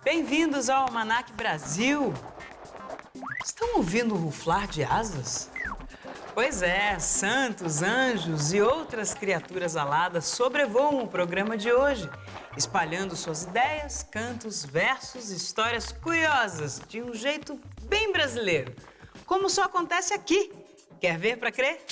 Bem-vindos ao Almanac Brasil! Estão ouvindo o ruflar de asas? Pois é, santos, anjos e outras criaturas aladas sobrevoam o programa de hoje, espalhando suas ideias, cantos, versos, histórias curiosas, de um jeito bem brasileiro, como só acontece aqui. Quer ver pra crer?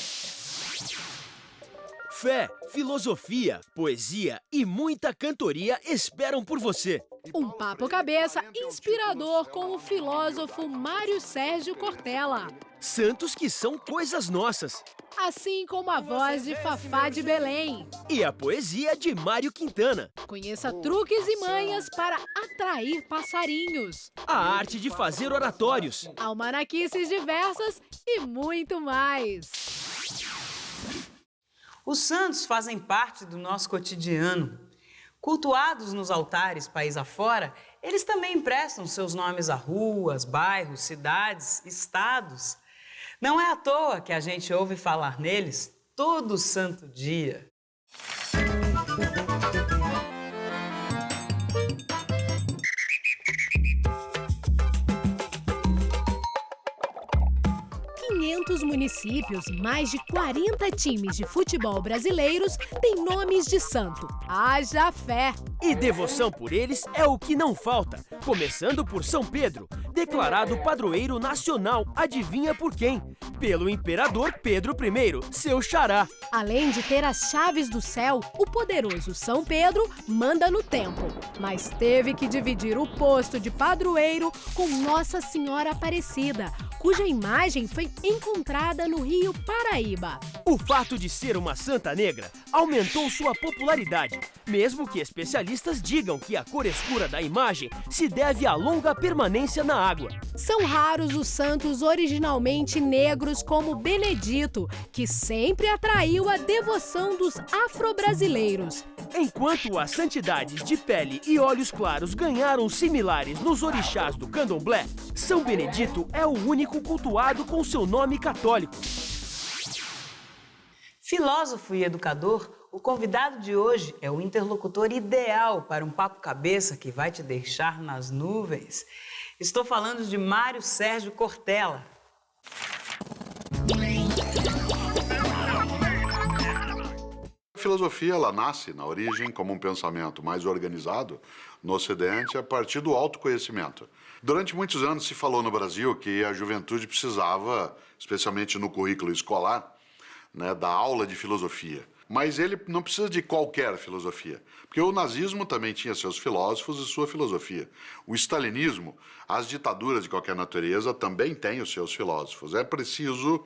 Fé, filosofia, poesia e muita cantoria esperam por você. Um papo cabeça inspirador com o filósofo Mário Sérgio Cortella. Santos que são coisas nossas. Assim como a voz de Fafá de Belém. E a poesia de Mário Quintana. Conheça truques e manhas para atrair passarinhos. A arte de fazer oratórios. Almanaquices diversas e muito mais. Os santos fazem parte do nosso cotidiano. Cultuados nos altares país afora, eles também emprestam seus nomes a ruas, bairros, cidades, estados. Não é à toa que a gente ouve falar neles todo santo dia. Municípios, mais de 40 times de futebol brasileiros têm nomes de santo. Haja fé! E devoção por eles é o que não falta. Começando por São Pedro, declarado padroeiro nacional, adivinha por quem? Pelo imperador Pedro I, seu xará. Além de ter as chaves do céu, o poderoso São Pedro manda no tempo, mas teve que dividir o posto de padroeiro com Nossa Senhora Aparecida, cuja imagem foi encontrada no Rio Paraíba. O fato de ser uma santa negra aumentou sua popularidade, mesmo que especialistas digam que a cor escura da imagem se deve à longa permanência na água. São raros os santos originalmente negros como Benedito, que sempre atraiu a devoção dos afro-brasileiros. Enquanto as santidades de pele e olhos claros ganharam similares nos orixás do candomblé, São Benedito é o único cultuado com seu nome católico. Filósofo e educador, o convidado de hoje é o interlocutor ideal para um papo cabeça que vai te deixar nas nuvens. Estou falando de Mário Sérgio Cortella. A filosofia ela nasce na origem como um pensamento mais organizado no Ocidente a partir do autoconhecimento. Durante muitos anos se falou no Brasil que a juventude precisava, especialmente no currículo escolar, da aula de filosofia. Mas ele não precisa de qualquer filosofia, porque o nazismo também tinha seus filósofos e sua filosofia. O stalinismo, as ditaduras de qualquer natureza também têm os seus filósofos. É preciso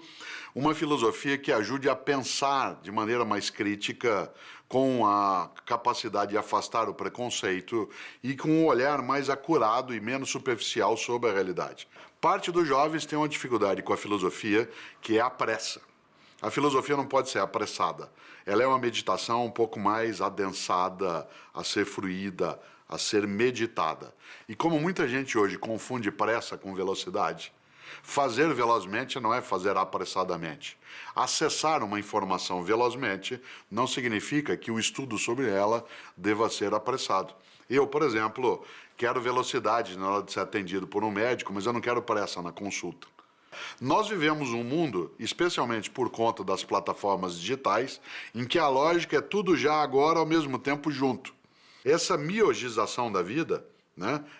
uma filosofia que ajude a pensar de maneira mais crítica, com a capacidade de afastar o preconceito e com um olhar mais acurado e menos superficial sobre a realidade. Parte dos jovens tem uma dificuldade com a filosofia, que é a pressa. A filosofia não pode ser apressada. Ela é uma meditação um pouco mais adensada, a ser fruída, a ser meditada. E como muita gente hoje confunde pressa com velocidade, fazer velozmente não é fazer apressadamente. Acessar uma informação velozmente não significa que o estudo sobre ela deva ser apressado. Eu, por exemplo, quero velocidade na hora de ser atendido por um médico, mas eu não quero pressa na consulta. Nós vivemos um mundo, especialmente por conta das plataformas digitais, em que a lógica é tudo já agora ao mesmo tempo junto. Essa miogização da vida,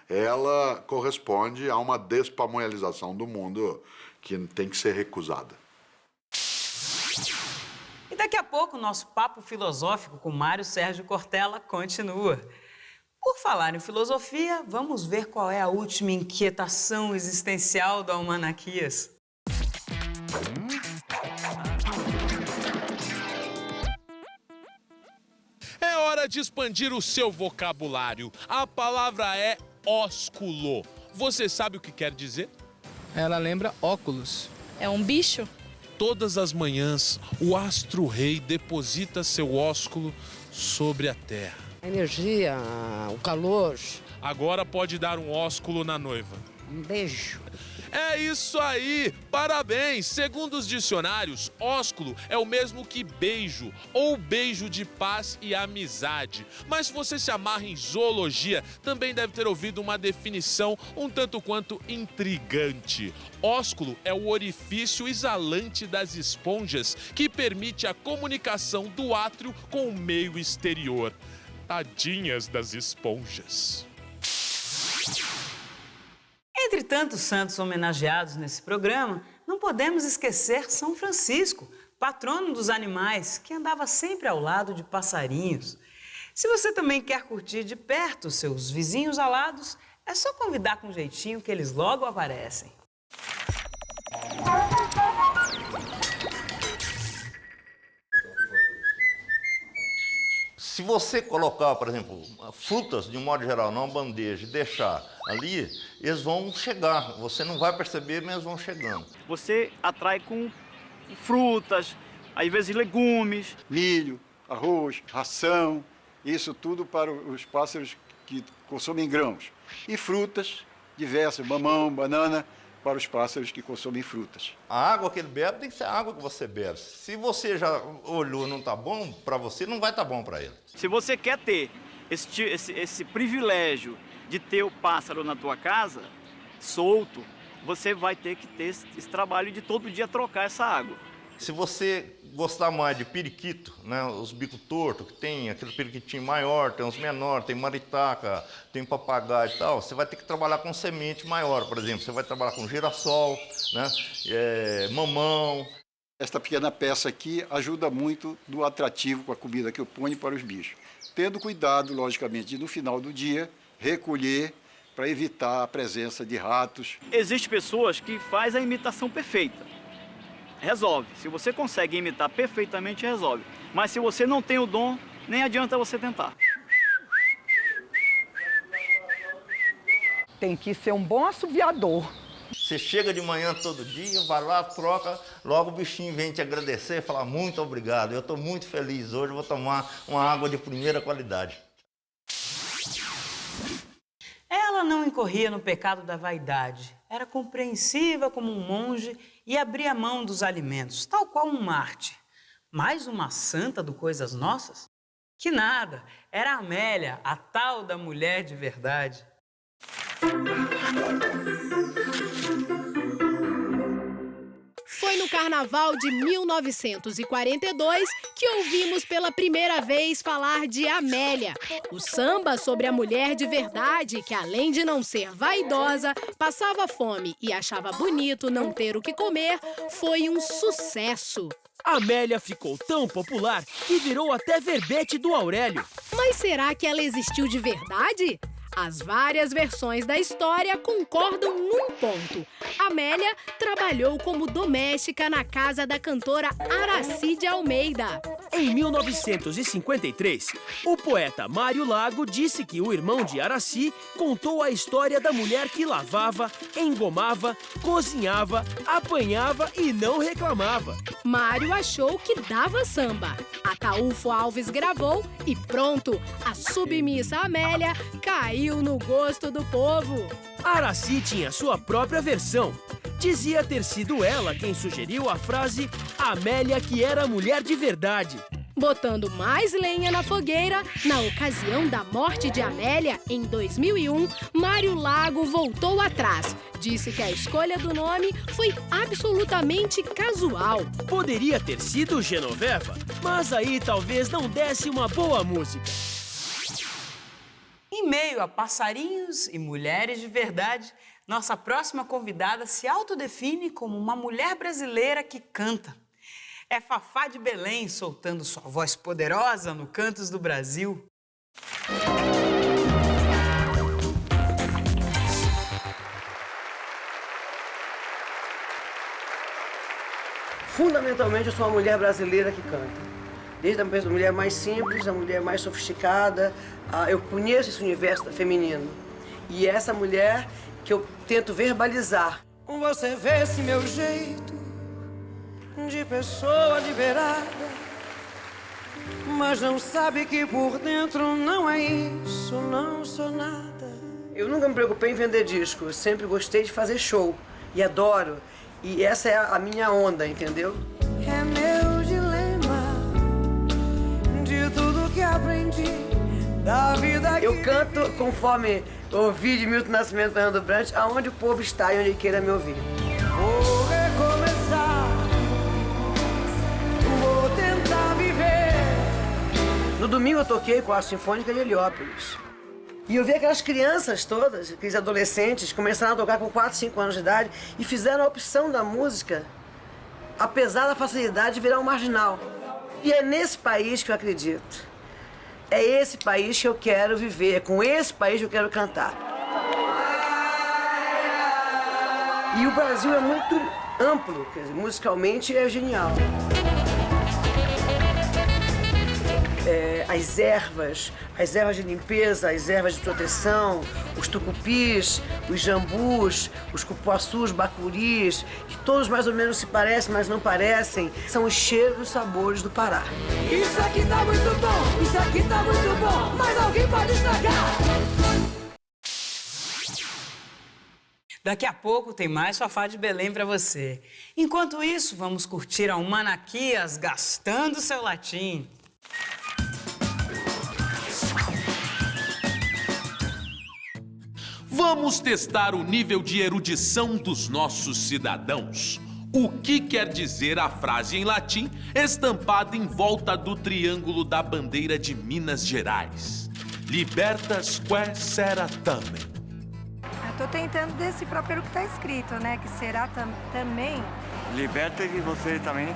ela corresponde a uma despamoelização do mundo que tem que ser recusada. E daqui a pouco o nosso papo filosófico com Mário Sérgio Cortella continua. Por falar em filosofia, vamos ver qual é a última inquietação existencial do Almanaquias. É hora de expandir o seu vocabulário. A palavra é ósculo. Você sabe o que quer dizer? Ela lembra óculos. É um bicho? Todas as manhãs, o astro-rei deposita seu ósculo sobre a terra. A energia, o calor. Agora pode dar um ósculo na noiva. Um beijo. É isso aí! Parabéns! Segundo os dicionários, ósculo é o mesmo que beijo, ou beijo de paz e amizade. Mas se você se amarra em zoologia, também deve ter ouvido uma definição um tanto quanto intrigante. Ósculo é o orifício exalante das esponjas que permite a comunicação do átrio com o meio exterior. Tadinhas das esponjas. Entre tantos santos homenageados nesse programa, não podemos esquecer São Francisco, patrono dos animais, que andava sempre ao lado de passarinhos. Se você também quer curtir de perto seus vizinhos alados, é só convidar com jeitinho que eles logo aparecem. Se você colocar, por exemplo, frutas de um modo geral numa bandeja e deixar ali, eles vão chegar. Você não vai perceber, mas eles vão chegando. Você atrai com frutas, às vezes legumes. Milho, arroz, ração, isso tudo para os pássaros que consomem grãos. E frutas diversas, mamão, banana, para os pássaros que consomem frutas. A água que ele bebe tem que ser a água que você bebe. Se você já olhou e não está bom para você, não vai estar bom para ele. Se você quer ter esse privilégio de ter o pássaro na tua casa, solto, você vai ter que ter esse trabalho de todo dia trocar essa água. Se você gostar mais de periquito, né, os bicos tortos, que tem aquele periquitinho maior, tem uns menores, tem maritaca, tem papagaio e tal, você vai ter que trabalhar com semente maior, por exemplo. Você vai trabalhar com girassol, né, mamão. Esta pequena peça aqui ajuda muito no atrativo com a comida que eu ponho para os bichos. Tendo cuidado, logicamente, de no final do dia recolher para evitar a presença de ratos. Existem pessoas que fazem a imitação perfeita. Resolve. Se você consegue imitar perfeitamente, resolve. Mas se você não tem o dom, nem adianta você tentar. Tem que ser um bom assoviador. Você chega de manhã todo dia, vai lá, troca, logo o bichinho vem te agradecer e falar muito obrigado. Eu estou muito feliz hoje, vou tomar uma água de primeira qualidade. Ela não incorria no pecado da vaidade. Era compreensiva como um monge e abria mão dos alimentos, tal qual um Marte. Mais uma santa do Coisas Nossas? Que nada, era a Amélia, a tal da mulher de verdade. Foi no carnaval de 1942 que ouvimos pela primeira vez falar de Amélia. O samba sobre a mulher de verdade que, além de não ser vaidosa, passava fome e achava bonito não ter o que comer, foi um sucesso. Amélia ficou tão popular que virou até verbete do Aurélio. Mas será que ela existiu de verdade? As várias versões da história concordam num ponto. Amélia trabalhou como doméstica na casa da cantora Aracy de Almeida. Em 1953, o poeta Mário Lago disse que o irmão de Aracy contou a história da mulher que lavava, engomava, cozinhava, apanhava e não reclamava. Mário achou que dava samba. Ataúfo Alves gravou e pronto, a submissa Amélia caiu no gosto do povo. Aracy tinha sua própria versão. Dizia ter sido ela quem sugeriu a frase Amélia que era mulher de verdade. Botando mais lenha na fogueira, na ocasião da morte de Amélia, em 2001, Mário Lago voltou atrás. Disse que a escolha do nome foi absolutamente casual. Poderia ter sido Genoveva, mas aí talvez não desse uma boa música. Em meio a passarinhos e mulheres de verdade, nossa próxima convidada se autodefine como uma mulher brasileira que canta. É Fafá de Belém soltando sua voz poderosa no Cantos do Brasil. Fundamentalmente, eu sou uma mulher brasileira que canta. Desde a mulher mais simples, a mulher mais sofisticada, eu conheço esse universo feminino. E é essa mulher que eu tento verbalizar. Você vê esse meu jeito de pessoa liberada, mas não sabe que por dentro não é isso, não sou nada. Eu nunca me preocupei em vender disco, eu sempre gostei de fazer show. e adoro. E essa é a minha onda, entendeu? É meu dilema de tudo que aprendi da vida. Eu canto conforme ouvi de Milton Nascimento e Fernando Brant, aonde o povo está e onde queira me ouvir. Vou recomeçar, vou tentar viver. No domingo eu toquei com a Sinfônica de Heliópolis. E eu vi aquelas crianças todas, aqueles adolescentes, começaram a tocar com 4, 5 anos de idade e fizeram a opção da música, apesar da facilidade de virar um marginal. E é nesse país que eu acredito. É esse país que eu quero viver, é com esse país que eu quero cantar. E o Brasil é muito amplo, quer dizer, musicalmente é genial. As ervas de limpeza, as ervas de proteção, os tucupis, os jambus, os cupuaçus, bacuris, que todos mais ou menos se parecem, mas não parecem, são os cheiros e os sabores do Pará. Isso aqui tá muito bom, isso aqui tá muito bom, mas alguém pode estragar. Daqui a pouco tem mais Fafá de Belém para você. Enquanto isso, vamos curtir a Humanaquias gastando seu latim. Vamos testar o nível de erudição dos nossos cidadãos. O que quer dizer a frase em latim estampada em volta do triângulo da bandeira de Minas Gerais? Libertas que sera tamen. Eu tô tentando decifrar pelo que tá escrito, né? Que será também. Liberta de você também,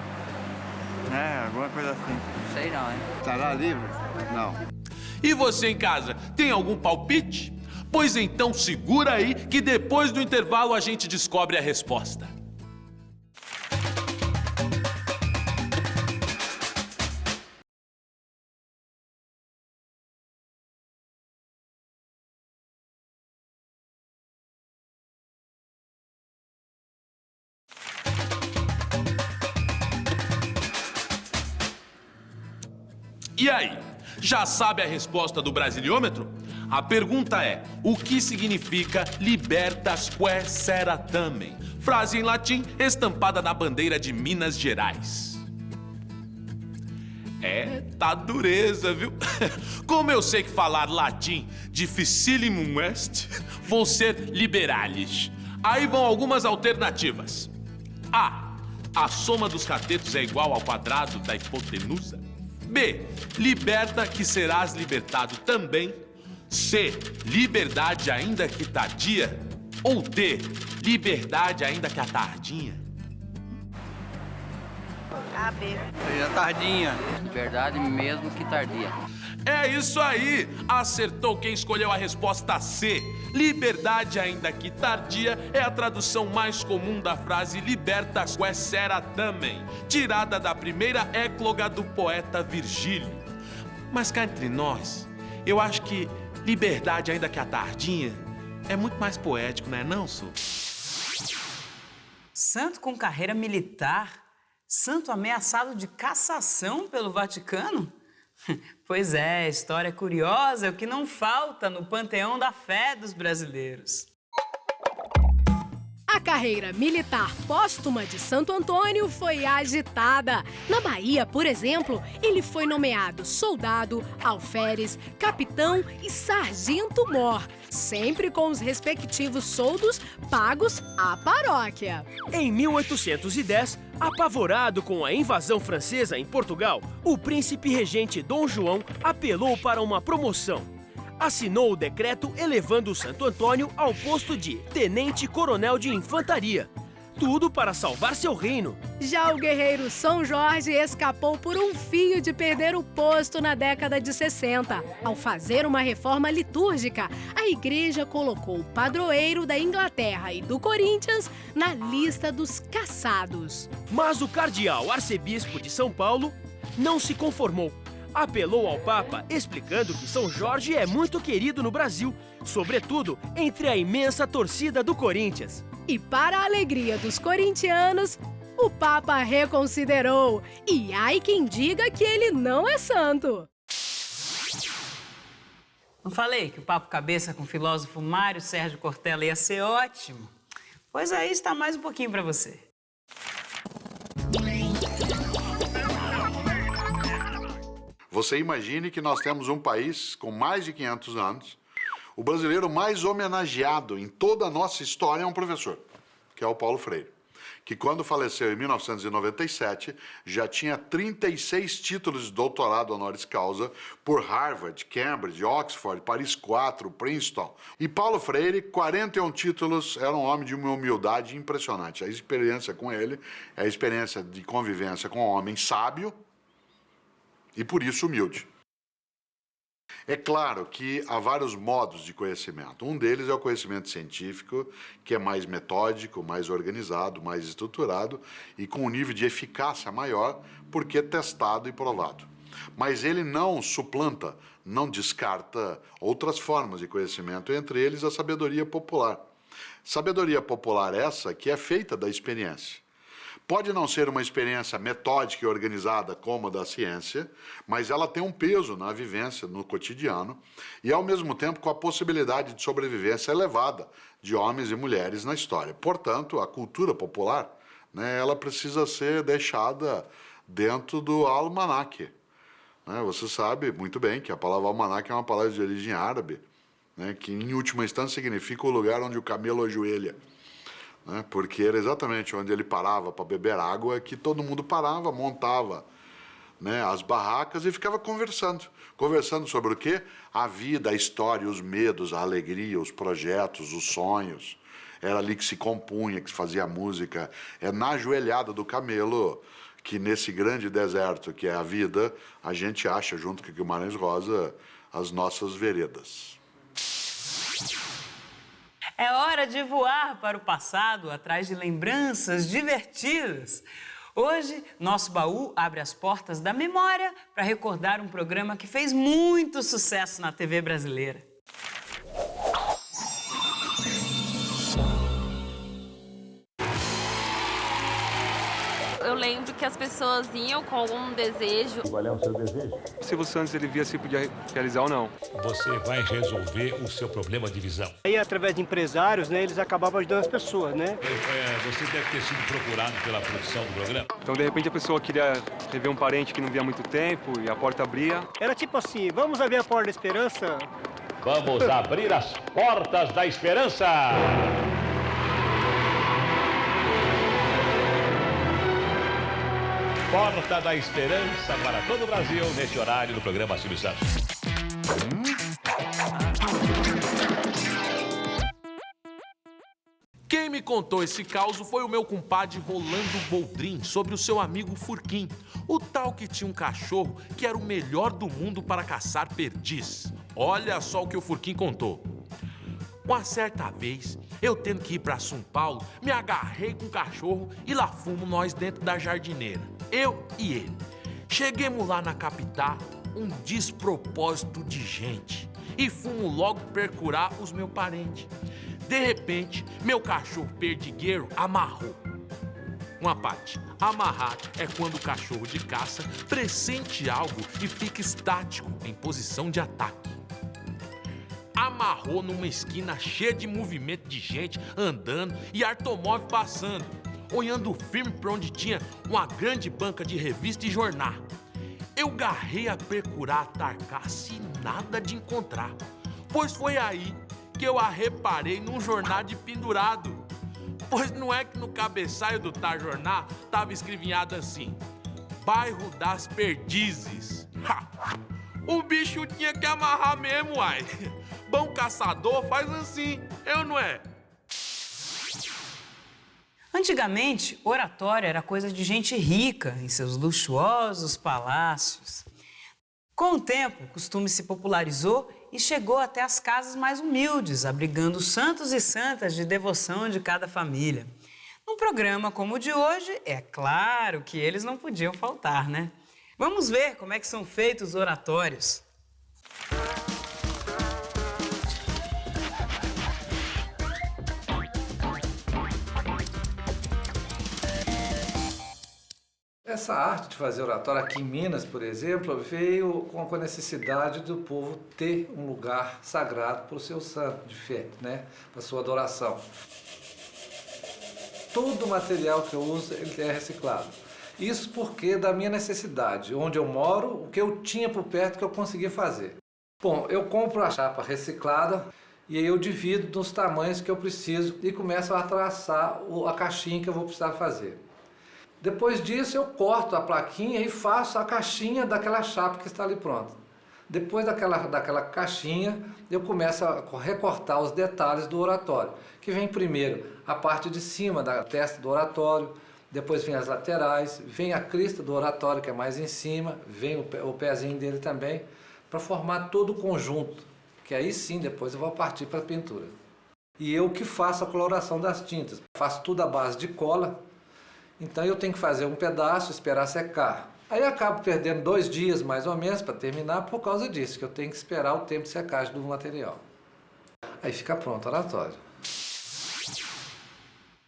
né? Alguma coisa assim. Sei não, hein? Estará livre? Não. E você em casa, tem algum palpite? Pois então segura aí que depois do intervalo a gente descobre a resposta. E aí, já sabe a resposta do Brasiliômetro? A pergunta é, o que significa libertas que sera tamen? Frase em latim estampada na bandeira de Minas Gerais. Tá dureza, viu? Como eu sei que falar latim dificílimum est, vou ser liberalis. Aí vão algumas alternativas. A. A soma dos catetos é igual ao quadrado da hipotenusa. B. Liberta que serás libertado também. C. Liberdade ainda que tardia. Ou D. Liberdade ainda que a tardinha. A, B. Seja tardinha. Liberdade mesmo que tardia. É isso aí! Acertou quem escolheu a resposta C. Liberdade ainda que tardia é a tradução mais comum da frase libertas que sera tamen, tirada da primeira écloga do poeta Virgílio. Mas cá entre nós, eu acho que liberdade ainda que a tardinha é muito mais poético, não é não, Su? Santo com carreira militar? Santo ameaçado de cassação pelo Vaticano? Pois é, história curiosa é o que não falta no panteão da fé dos brasileiros. A carreira militar póstuma de Santo Antônio foi agitada. Na Bahia, por exemplo, ele foi nomeado soldado, alferes, capitão e sargento-mor, sempre com os respectivos soldos pagos à paróquia. Em 1810, apavorado com a invasão francesa em Portugal, o príncipe regente Dom João apelou para uma promoção. Assinou o decreto elevando o Santo Antônio ao posto de tenente-coronel de infantaria. Tudo para salvar seu reino. Já o guerreiro São Jorge escapou por um fio de perder o posto na década de 60. Ao fazer uma reforma litúrgica, a igreja colocou o padroeiro da Inglaterra e do Corinthians na lista dos cassados. Mas o cardeal arcebispo de São Paulo não se conformou. Apelou ao Papa explicando que São Jorge é muito querido no Brasil, sobretudo entre a imensa torcida do Corinthians. E para a alegria dos corintianos, o Papa reconsiderou. E ai quem diga que ele não é santo. Não falei que o papo cabeça com o filósofo Mário Sérgio Cortella ia ser ótimo? Pois aí está mais um pouquinho para você. Você imagine que nós temos um país com mais de 500 anos. O brasileiro mais homenageado em toda a nossa história é um professor, que é o Paulo Freire, que quando faleceu em 1997, já tinha 36 títulos de doutorado honoris causa por Harvard, Cambridge, Oxford, Paris IV, Princeton. E Paulo Freire, 41 títulos, era um homem de uma humildade impressionante. A experiência com ele é a experiência de convivência com um homem sábio e, por isso, humilde. É claro que há vários modos de conhecimento. Um deles é o conhecimento científico, que é mais metódico, mais organizado, mais estruturado e com um nível de eficácia maior, porque é testado e provado. Mas ele não suplanta, não descarta outras formas de conhecimento, entre eles a sabedoria popular. Sabedoria popular essa que é feita da experiência. Pode não ser uma experiência metódica e organizada como a da ciência, mas ela tem um peso na vivência, no cotidiano, e ao mesmo tempo com a possibilidade de sobrevivência elevada de homens e mulheres na história. Portanto, a cultura popular, né, ela precisa ser deixada dentro do almanaque. Né? Você sabe muito bem que a palavra almanaque é uma palavra de origem árabe, né, que em última instância significa o lugar onde o camelo ajoelha. Né, porque era exatamente onde ele parava para beber água, que todo mundo parava, montava, né, as barracas e ficava conversando. Conversando sobre o quê? A vida, a história, os medos, a alegria, os projetos, os sonhos. Era ali que se compunha, que se fazia música. É na ajoelhada do camelo que nesse grande deserto que é a vida, a gente acha, junto com Guimarães Rosa, as nossas veredas. É hora de voar para o passado, atrás de lembranças divertidas. Hoje, nosso baú abre as portas da memória para recordar um programa que fez muito sucesso na TV brasileira. Eu lembro que as pessoas iam com algum desejo. Qual é o seu desejo? O Silvio Santos, ele via se podia realizar ou não. Você vai resolver o seu problema de visão. Aí, através de empresários, né, eles acabam ajudando as pessoas, né? Você deve ter sido procurado pela produção do programa. Então, de repente, a pessoa queria rever um parente que não via há muito tempo e a porta abria. Era tipo assim, vamos abrir a porta da esperança? Vamos abrir as portas da esperança! Porta da Esperança para todo o Brasil, neste horário do programa Silvio Santos. Quem me contou esse caos foi o meu compadre Rolando Boldrin, sobre o seu amigo Furquim, o tal que tinha um cachorro que era o melhor do mundo para caçar perdiz. Olha só o que o Furquim contou. Uma certa vez, eu tendo que ir para São Paulo, me agarrei com o cachorro e lá fomos nós dentro da jardineira, eu e ele. Chegamos lá na capital, um despropósito de gente, e fomos logo procurar os meus parentes. De repente, meu cachorro perdigueiro amarrou. Uma parte, amarrar é quando o cachorro de caça pressente algo e fica estático em posição de ataque. Amarrou numa esquina cheia de movimento de gente andando e automóvel passando, olhando firme para onde tinha uma grande banca de revista e jornal. Eu garrei a procurar a tarcaça e nada de encontrar, pois foi aí que eu a reparei num jornal de pendurado. Pois não é que no cabeçalho do tal jornal tava escrevinhado assim: Bairro das Perdizes. Ha! O bicho tinha que amarrar mesmo, uai. Bom caçador faz assim, eu não é? Antigamente, oratória era coisa de gente rica em seus luxuosos palácios. Com o tempo, o costume se popularizou e chegou até as casas mais humildes, abrigando os santos e santas de devoção de cada família. Num programa como o de hoje, é claro que eles não podiam faltar, né? Vamos ver como é que são feitos os oratórios. Essa arte de fazer oratória aqui em Minas, por exemplo, veio com a necessidade do povo ter um lugar sagrado para o seu santo de fé, né? Para a sua adoração. todo o material que eu uso ele é reciclado. Isso porque da minha necessidade, onde eu moro, o que eu tinha por perto que eu conseguia fazer. Bom, eu compro a chapa reciclada e aí eu divido nos tamanhos que eu preciso e começo a traçar a caixinha que eu vou precisar fazer. Depois disso eu corto a plaquinha e faço a caixinha daquela chapa que está ali pronta. Depois daquela caixinha eu começo a recortar os detalhes do oratório, que vem primeiro a parte de cima da testa do oratório, depois vem as laterais, vem a crista do oratório, que é mais em cima, vem o pezinho dele também, para formar todo o conjunto, que aí sim depois eu vou partir para a pintura. E eu que faço a coloração das tintas, faço tudo à base de cola, então eu tenho que fazer um pedaço, esperar secar. Aí acabo perdendo 2 dias mais ou menos para terminar por causa disso, que eu tenho que esperar o tempo de secagem do material. Aí fica pronto o oratório.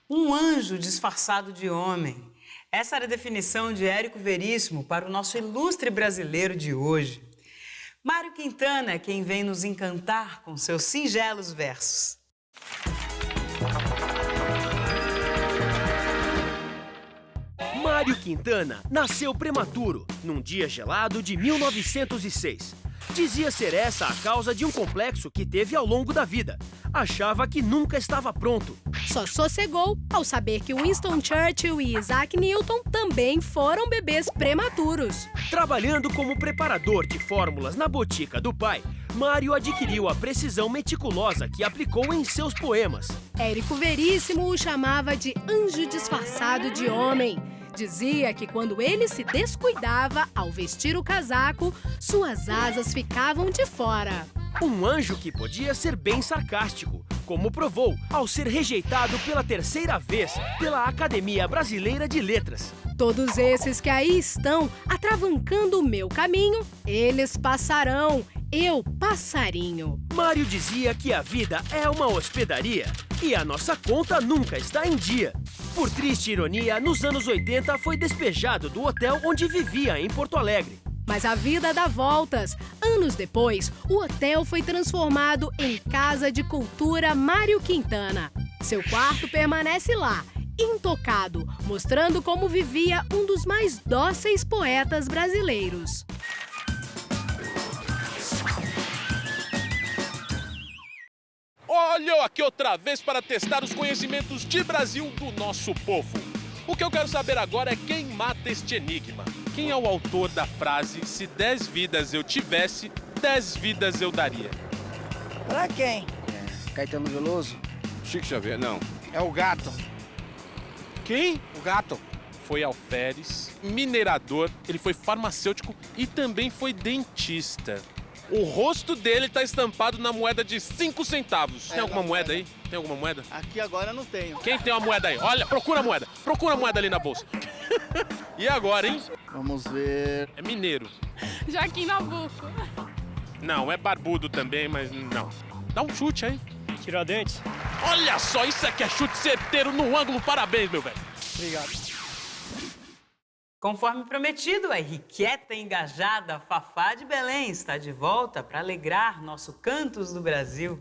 Um anjo disfarçado de homem. Essa era a definição de Érico Veríssimo para o nosso ilustre brasileiro de hoje. Mário Quintana é quem vem nos encantar com seus singelos versos. Mário Quintana nasceu prematuro, num dia gelado de 1906. Dizia ser essa a causa de um complexo que teve ao longo da vida. Achava que nunca estava pronto. Só sossegou ao saber que Winston Churchill e Isaac Newton também foram bebês prematuros. Trabalhando como preparador de fórmulas na botica do pai, Mário adquiriu a precisão meticulosa que aplicou em seus poemas. Érico Veríssimo o chamava de anjo disfarçado de homem. Dizia que quando ele se descuidava ao vestir o casaco, suas asas ficavam de fora. Um anjo que podia ser bem sarcástico, como provou ao ser rejeitado pela 3ª vez pela Academia Brasileira de Letras. Todos esses que aí estão atravancando o meu caminho, eles passarão, eu passarinho. Mário dizia que a vida é uma hospedaria e a nossa conta nunca está em dia. Por triste ironia, nos anos 80 foi despejado do hotel onde vivia em Porto Alegre. Mas a vida dá voltas. Anos depois, o hotel foi transformado em Casa de Cultura Mário Quintana. Seu quarto permanece lá, intocado, mostrando como vivia um dos mais dóceis poetas brasileiros. Olha eu aqui outra vez para testar os conhecimentos de Brasil do nosso povo. O que eu quero saber agora é quem mata este enigma. Quem é o autor da frase, se 10 vidas eu tivesse, 10 vidas eu daria? Pra quem? Caetano Veloso? Chico Xavier, não. É o gato. Quem? O gato. Foi alferes, minerador, ele foi farmacêutico e também foi dentista. O rosto dele tá estampado na moeda de 5 centavos. Tem alguma moeda aí? Tem alguma moeda? Aqui agora não tenho. Quem tem uma moeda aí? Olha, procura a moeda. Procura a moeda ali na bolsa. E agora, hein? Vamos ver. É mineiro. Joaquim Nabuco. Não, é barbudo também, mas não. Dá um chute aí. Tiradentes. Olha só, isso aqui é chute certeiro no ângulo. Parabéns, meu velho. Obrigado. Conforme prometido, a irrequieta e engajada Fafá de Belém está de volta para alegrar nosso Cantos do Brasil.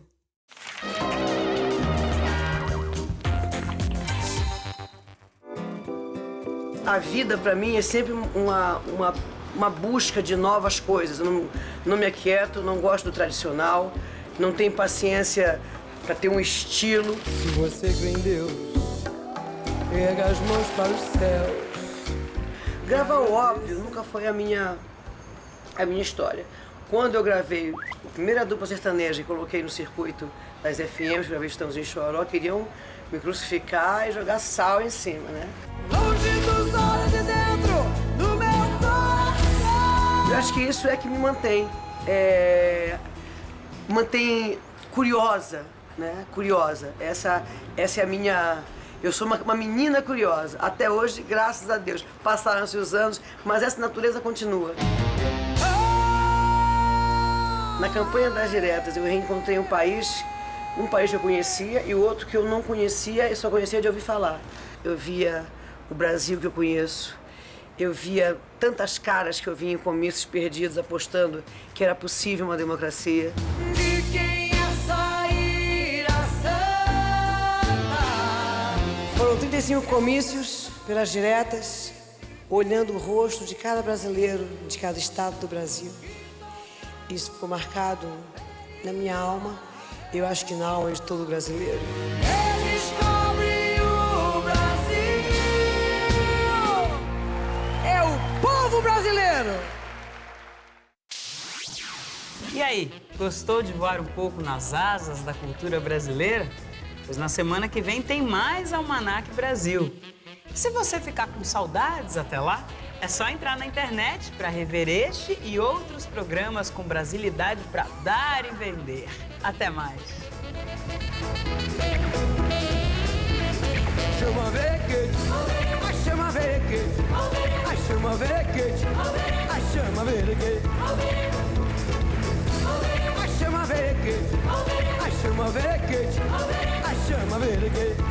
A vida, para mim, é sempre uma busca de novas coisas. Eu não me aquieto, não gosto do tradicional, não tenho paciência para ter um estilo. Se você crê em Deus, erga as mãos para os céus. Gravar o óbvio nunca foi a minha história. Quando eu gravei a primeira dupla sertaneja e coloquei no circuito das FMs, gravei Estãozinho Choró, queriam me crucificar e jogar sal em cima, né? Longe dos olhos de dentro do meu coração. Eu acho que isso é que me mantém, mantém curiosa, né? Curiosa. Essa é a minha... Eu sou uma menina curiosa. Até hoje, graças a Deus, passaram-se os anos, mas essa natureza continua. Na campanha das diretas, eu reencontrei um país que eu conhecia e o outro que eu não conhecia e só conhecia de ouvir falar. Eu via o Brasil que eu conheço, eu via tantas caras que eu via em comícios perdidos apostando que era possível uma democracia. De quem é sair a santa? Foram 35 35 comícios pelas diretas, olhando o rosto de cada brasileiro, de cada estado do Brasil. Isso ficou marcado na minha alma, eu acho que na alma de todo brasileiro. Descobre o Brasil. É o povo brasileiro. E aí, gostou de voar um pouco nas asas da cultura brasileira? Pois na semana que vem tem mais Almanac Brasil. E se você ficar com saudades até lá, é só entrar na internet para rever este e outros programas com brasilidade para dar e vender. Até mais! Chama verequete, ai chama verequete, ai chama verequete, ai chama verequete, ai chama verequete, ai chama verequete, ai chama verequete.